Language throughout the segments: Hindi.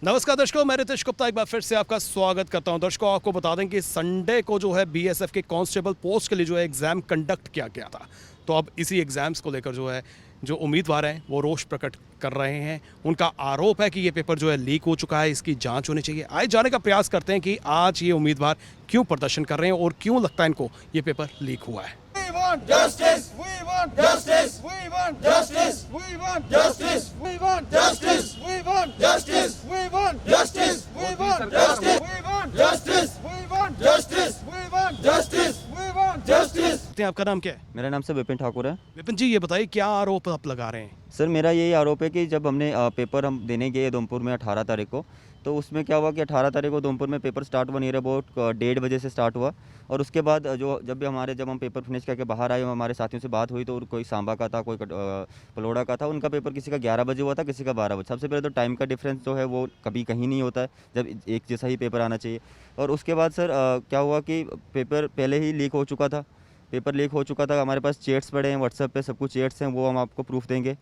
नमस्कार दर्शकों, मैं रितेश गुप्ता एक बार फिर से आपका स्वागत करता हूं। दर्शकों, आपको बता दें कि संडे को जो है बीएसएफ के कांस्टेबल पोस्ट के लिए जो है एग्ज़ाम कंडक्ट किया गया था। तो अब इसी एग्ज़ाम्स को लेकर जो है जो उम्मीदवार हैं वो रोष प्रकट कर रहे हैं। उनका आरोप है कि ये पेपर जो है लीक हो चुका है, इसकी जांच होनी चाहिए। आइए जाने का प्रयास करते हैं कि आज ये उम्मीदवार क्यों प्रदर्शन कर रहे हैं और क्यों लगता है इनको ये पेपर लीक हुआ है। We want justice. We want justice. We want justice. We want justice. We want justice. We want justice. We want justice. We want justice. We want justice. We want justice. We want justice. We want justice. आपका नाम क्या है? मेरा नाम सर विपिन ठाकुर है। विपिन जी, ये बताइए क्या आरोप आप लगा रहे हैं? सर मेरा यही आरोप है कि जब हमने पेपर हम देने गए उधमपुर में 18 तारीख को, तो उसमें क्या हुआ कि 18 तारीख को उधमपुर में पेपर स्टार्ट हुआ नियर अबाउट 1:30 बजे से स्टार्ट हुआ। और उसके बाद जब हम पेपर फिनिश करके बाहर आए, हमारे साथियों से बात हुई तो कोई सांबा का था, कोई पलोड़ा का था। उनका पेपर किसी का 11 बजे हुआ था, किसी का 12 बजे। सबसे पहले तो टाइम का डिफरेंस जो है वो कभी कहीं नहीं होता है, जब एक जैसा ही पेपर आना चाहिए। और उसके बाद सर क्या हुआ कि पेपर पहले ही लीक हो चुका था। पेपर लीक हो चुका था, हमारे पास चैट्स पड़े हैं, व्हाट्सएप पे सब कुछ चैट्स हैं, वो हम आपको प्रूफ देंगे।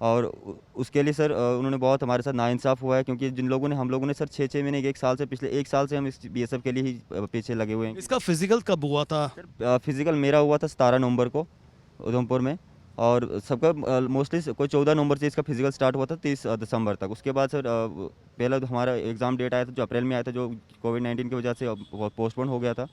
और उसके लिए सर उन्होंने बहुत हमारे साथ नाइंसाफ़ हुआ है, क्योंकि हम लोगों ने सर 6-6 महीने, पिछले 1 साल से हम इस बीएसएफ के लिए ही पीछे लगे हुए हैं। इसका फिजिकल कब हुआ था? सर फिज़िकल मेरा हुआ था 17 नवंबर को उधमपुर में, और सबका मोस्टली कोई 14 नवंबर से इसका फिजिकल स्टार्ट हुआ था 30 दिसंबर तक। उसके बाद सर पहला तो हमारा एग्ज़ाम डेट आया था जो अप्रैल में आया था, जो कोविड-19 की वजह से पोस्टपोन हो गया था।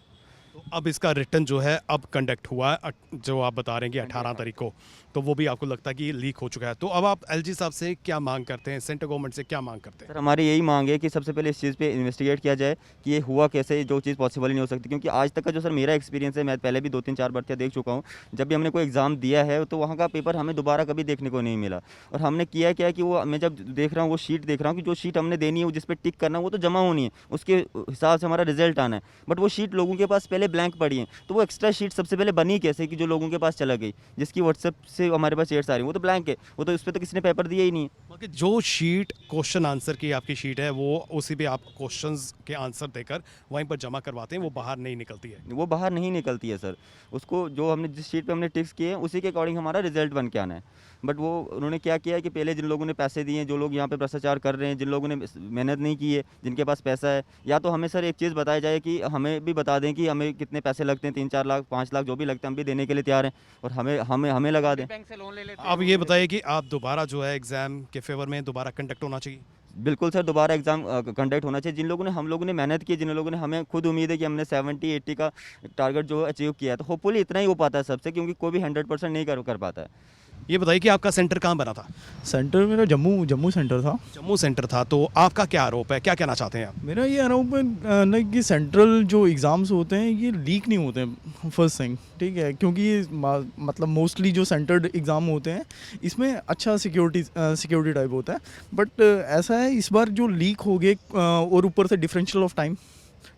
तो अब इसका रिटर्न जो है अब कंडक्ट हुआ है, जो आप बता रहे हैं कि 18 तारीख को, तो वो भी आपको लगता है कि ये लीक हो चुका है। तो अब आप एलजी साहब से क्या मांग करते हैं, सेंट्रल गवर्नमेंट से क्या मांग करते हैं? सर हमारी यही मांग है कि सबसे पहले इस चीज़ पे इन्वेस्टिगेट किया जाए कि ये हुआ कैसे, जो चीज़ पॉसिबल ही नहीं हो सकती। क्योंकि आज तक का जो सर मेरा एक्सपीरियंस है, मैं पहले भी 2-3-4 भर्तियाँ देख चुका हूँ। जब भी हमने कोई एग्ज़ाम दिया है तो वहाँ का पेपर हमें दोबारा कभी देखने को नहीं मिला। और हमने किया क्या है कि वो मैं जब देख रहा हूँ, वो शीट देख रहा हूँ कि जो शीट हमने देनी है, वो जिस पर टिक करना है, वो तो जमा होनी है, उसके हिसाब से हमारा रिजल्ट आना है। बट वो शीट लोगों के पास पहले ब्लैंक पड़ी है, तो वो एक्स्ट्रा शीट सबसे पहले बनी कैसे कि जो लोगों के पास चला गई, जिसकी व्हाट्सएप से हमारे पास चैट्स आ रही हैं, वो तो ब्लैंक है, वो तो उस पर तो किसी ने पेपर दिया ही नहीं है। बाकी जो शीट क्वेश्चन आंसर की आपकी शीट है, वो उसी पे आप क्वेश्चंस के आंसर देकर वहीं पर जमा करवाते हैं, वो बाहर नहीं निकलती है। वो बाहर नहीं निकलती है सर। उसको जो हमने जिस शीट पे हमने टिक्स किए हैं, उसी के अकॉर्डिंग हमारा रिजल्ट बन के आना है। बट वो उन्होंने क्या किया है कि पहले जिन लोगों ने पैसे दिए हैं, जो लोग यहाँ पे भ्रष्टाचार कर रहे हैं, जिन लोगों ने मेहनत नहीं की है, जिनके पास पैसा है, या तो हमें सर एक चीज़ बताई जाए कि हमें भी बता दें कि हमें कितने पैसे लगते हैं, 3-4 लाख 5 लाख जो भी लगते हैं, हम भी देने के लिए तैयार हैं, और हमें लगा दें। अब ये बताइए कि आप दोबारा जो है एग्ज़ाम के फेवर में दोबारा कंडक्ट होना चाहिए? बिल्कुल सर, दोबारा एग्ज़ाम कंडक्ट होना चाहिए। हम लोगों ने मेहनत की, जिन लोगों ने, हमें खुद उम्मीद है कि हमने 70-80 का टारगेट जो अचीव किया है, तो होपफुली इतना ही हो पाता है सबसे, क्योंकि कोई भी 100% नहीं कर पाता है। ये बताइए कि आपका सेंटर कहाँ बना था? सेंटर मेरा जम्मू सेंटर था। जम्मू सेंटर था, तो आपका क्या आरोप है, क्या कहना चाहते हैं आप? मेरा ये आरोप है ना कि सेंट्रल जो एग्ज़ाम्स होते हैं ये लीक नहीं होते हैं, फर्स्ट थिंग, ठीक है। क्योंकि ये मतलब मोस्टली जो सेंटर्ड एग्ज़ाम होते हैं इसमें अच्छा सिक्योरिटी टाइप होता है। बट ऐसा है इस बार जो लीक हो गए, और ऊपर से डिफरेंशियल ऑफ टाइम,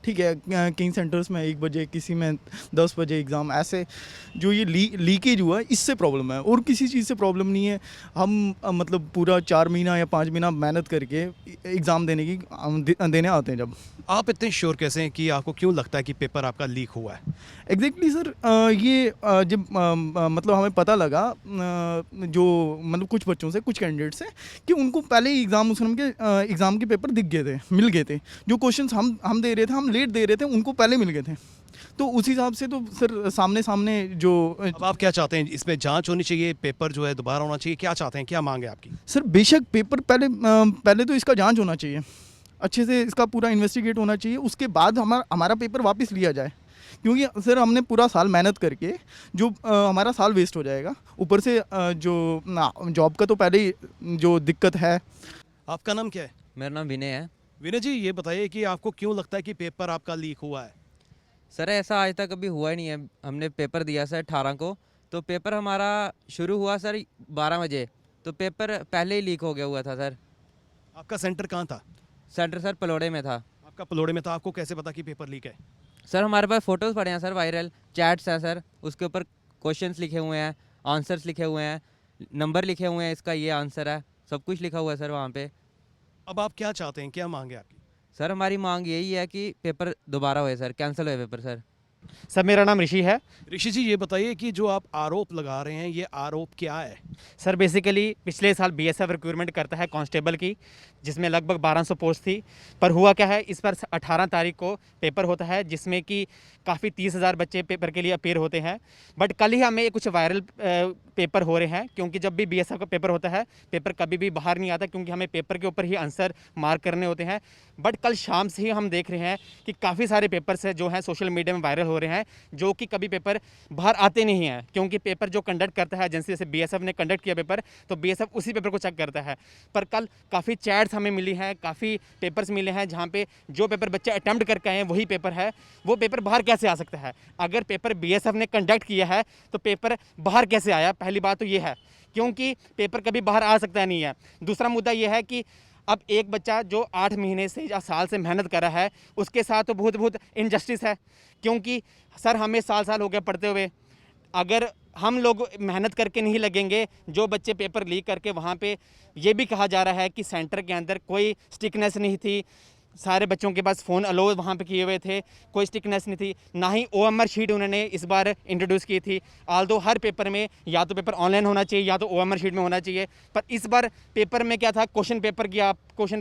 ठीक है। कई सेंटर्स में 1 बजे, किसी में 10 बजे एग्ज़ाम, ऐसे जो ये लीकेज हुआ है, इससे प्रॉब्लम है और किसी चीज़ से प्रॉब्लम नहीं है। हम मतलब पूरा 4 महीना या 5 महीना मेहनत करके एग्ज़ाम देने आते हैं। जब आप इतने श्योर कैसे हैं कि आपको क्यों लगता है कि पेपर आपका लीक हुआ है? एग्जैक्टली सर, ये जब मतलब हमें पता लगा जो मतलब कुछ बच्चों से, कुछ कैंडिडेट से, कि उनको पहले ही एग्ज़ाम के पेपर मिल गए थे। जो क्वेश्चंस हम दे रहे थे, हम लेट दे रहे थे, उनको पहले मिल गए थे। तो उस हिसाब से तो सर सामने जो अब आप क्या चाहते हैं, इसमें जांच होनी चाहिए, पेपर जो है दोबारा होना चाहिए, क्या चाहते हैं, क्या मांग है आपकी? सर बेशक पेपर पहले तो इसका जांच होना चाहिए, अच्छे से इसका पूरा इन्वेस्टिगेट होना चाहिए। उसके बाद हमारा पेपर वापस लिया जाए, क्योंकि सर हमने पूरा साल मेहनत करके जो हमारा साल वेस्ट हो जाएगा। ऊपर से जो जॉब का तो पहले ही जो दिक्कत है। आपका नाम क्या है? मेरा नाम विनय है। विनय जी, ये बताइए कि आपको क्यों लगता है कि पेपर आपका लीक हुआ है? सर ऐसा आज तक कभी हुआ ही नहीं है। हमने पेपर दिया सर 18 को, तो पेपर हमारा शुरू हुआ सर 12 बजे, तो पेपर पहले ही लीक हो गया हुआ था सर। आपका सेंटर कहाँ था? सेंटर सर पलोड़े में था। आपका पलोड़े में था, आपको कैसे पता कि पेपर लीक है? सर हमारे पास फ़ोटोज़ पड़े हैं सर, वायरल चैट्स हैं सर, उसके ऊपर क्वेश्चंस लिखे हुए हैं, आंसर्स लिखे हुए हैं, नंबर लिखे हुए हैं, इसका ये आंसर है, सब कुछ लिखा हुआ है सर वहाँ पे। अब आप क्या चाहते हैं, क्या मांग है आपकी? सर हमारी मांग यही है कि पेपर दोबारा हुए सर, कैंसिल हुए पेपर सर। सर मेरा नाम ऋषि है। ऋषि जी, ये बताइए कि जो आप आरोप लगा रहे हैं, ये आरोप क्या है? सर बेसिकली पिछले साल बीएसएफ रिक्रूटमेंट करता है कांस्टेबल की, जिसमें लगभग 1200 पोस्ट थी। पर हुआ क्या है, इस पर 18 तारीख को पेपर होता है जिसमें कि काफ़ी 30,000 बच्चे पेपर के लिए अपेयर होते हैं। बट कल ही हमें कुछ वायरल पेपर हो रहे हैं, क्योंकि जब भी बीएसएफ का पेपर होता है पेपर कभी भी बाहर नहीं आता, क्योंकि हमें पेपर के ऊपर ही आंसर मार्क करने होते हैं। बट कल शाम से ही हम देख रहे हैं कि काफ़ी सारे पेपर्स जो हैं सोशल मीडिया में वायरल हो रहे हैं, जो कि कभी पेपर बाहर आते नहीं हैं, क्योंकि पेपर जो कंडक्ट करता है एजेंसी, जैसे बीएसएफ ने कंडक्ट किया पेपर, तो बीएसएफ उसी पेपर को चेक करता है। पर कल काफ़ी चैट्स हमें मिली हैं, काफ़ी पेपर्स मिले हैं जहाँ पे जो पेपर बच्चे अटैम्प्ट करके आए हैं वही पेपर है। वो पेपर बाहर कैसे आ सकता है? अगर पेपर बीएसएफ ने कंडक्ट किया है तो पेपर बाहर कैसे आया? पहली बात तो ये है, क्योंकि पेपर कभी बाहर आ सकता नहीं है। दूसरा मुद्दा ये है कि अब एक बच्चा जो 8 महीने से या साल से मेहनत कर रहा है, उसके साथ तो बहुत इनजस्टिस है, क्योंकि सर हमें साल हो गया पढ़ते हुए। अगर हम लोग मेहनत करके नहीं लगेंगे, जो बच्चे पेपर लीक करके वहाँ पे ये भी कहा जा रहा है कि सेंटर के अंदर कोई स्टिकनेस नहीं थी, सारे बच्चों के पास फ़ोन अलो वहाँ पे किए हुए थे, कोई स्टिकनेस नहीं थी, ना ही ओएमआर शीट उन्होंने इस बार इंट्रोड्यूस की थी। आल्दो हर पेपर में या तो पेपर ऑनलाइन होना चाहिए या तो ओएमआर शीट में होना चाहिए, पर इस बार पेपर में क्या था, क्वेश्चन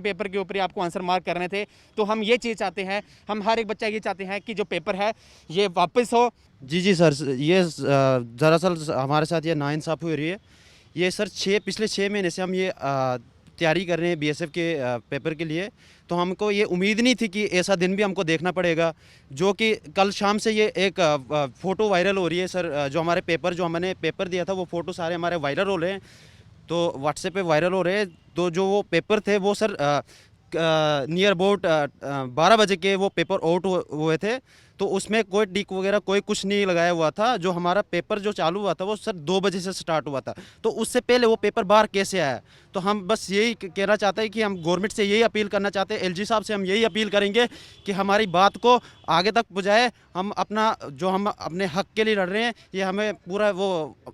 पेपर के ऊपर ही आपको आंसर मार्क करने थे। तो हम ये चीज़ चाहते हैं, हम हर एक बच्चा ये चाहते हैं कि जो पेपर है ये वापस हो। जी सर, ये दरअसल हमारे साथ ये नाइंसाफ़ी हो रही है। ये सर पिछले 6 महीने से हम ये तैयारी कर रहे हैं बीएसएफ के पेपर के लिए, तो हमको ये उम्मीद नहीं थी कि ऐसा दिन भी हमको देखना पड़ेगा। जो कि कल शाम से ये एक फ़ोटो वायरल हो रही है सर, जो हमारे पेपर, जो हमने पेपर दिया था वो फ़ोटो सारे हमारे वायरल हो रहे हैं, तो व्हाट्सएप पे वायरल हो रहे हैं। तो जो वो पेपर थे वो सर नियर अबाउट 12 बजे के वो पेपर आउट हुए थे, तो उसमें कोई टिक वगैरह कोई कुछ नहीं लगाया हुआ था। जो हमारा पेपर जो चालू हुआ था वो सर 2 बजे से स्टार्ट हुआ था, तो उससे पहले वो पेपर बाहर कैसे आया? तो हम बस यही कहना चाहते हैं कि हम गवर्नमेंट से यही अपील करना चाहते हैं, एलजी साहब से हम यही अपील करेंगे कि हमारी बात को आगे तक पहुँचाए। हम अपने हक के लिए लड़ रहे हैं, ये हमें पूरा वो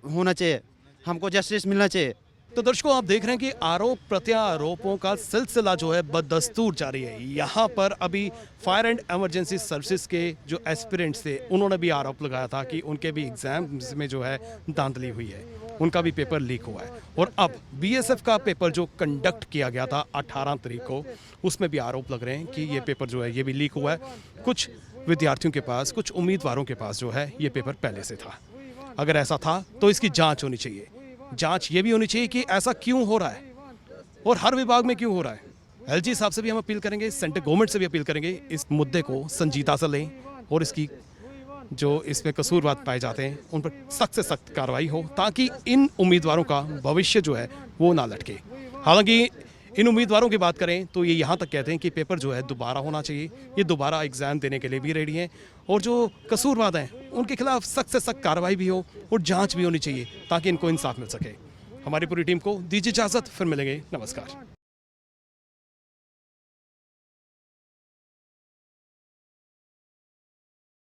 होना चाहिए, हमको जस्टिस मिलना चाहिए। तो दर्शकों, आप देख रहे हैं कि आरोप प्रत्यारोपों का सिलसिला जो है बदस्तूर जारी है। यहाँ पर अभी फायर एंड इमरजेंसी सर्विसेज के जो एस्पिरेंट्स थे, उन्होंने भी आरोप लगाया था कि उनके भी एग्जाम्स में जो है धांधली हुई है, उनका भी पेपर लीक हुआ है। और अब बीएसएफ का पेपर जो कंडक्ट किया गया था 18 तारीख को, उसमें भी आरोप लग रहे हैं कि ये पेपर जो है ये भी लीक हुआ है। कुछ विद्यार्थियों के पास, कुछ उम्मीदवारों के पास जो है ये पेपर पहले से था। अगर ऐसा था तो इसकी जाँच होनी चाहिए। जांच ये भी होनी चाहिए कि ऐसा क्यों हो रहा है और हर विभाग में क्यों हो रहा है। एलजी साहब से भी हम अपील करेंगे, सेंट्रल गवर्नमेंट से भी अपील करेंगे, इस मुद्दे को संजीदा से लें और इसकी जो इसमें कसूरवार पाए जाते हैं उन पर सख्त से सख्त कार्रवाई हो, ताकि इन उम्मीदवारों का भविष्य जो है वो ना लटके। हालांकि इन उम्मीदवारों की बात करें तो ये यहाँ तक कहते हैं कि पेपर जो है दोबारा होना चाहिए, ये दोबारा एग्ज़ाम देने के लिए भी रेडी हैं, और जो कसूरवार हैं उनके खिलाफ सख्त से सख्त कार्रवाई भी हो और जांच भी होनी चाहिए, ताकि इनको इंसाफ मिल सके। हमारी पूरी टीम को दीजिए इजाज़त, फिर मिलेंगे, नमस्कार।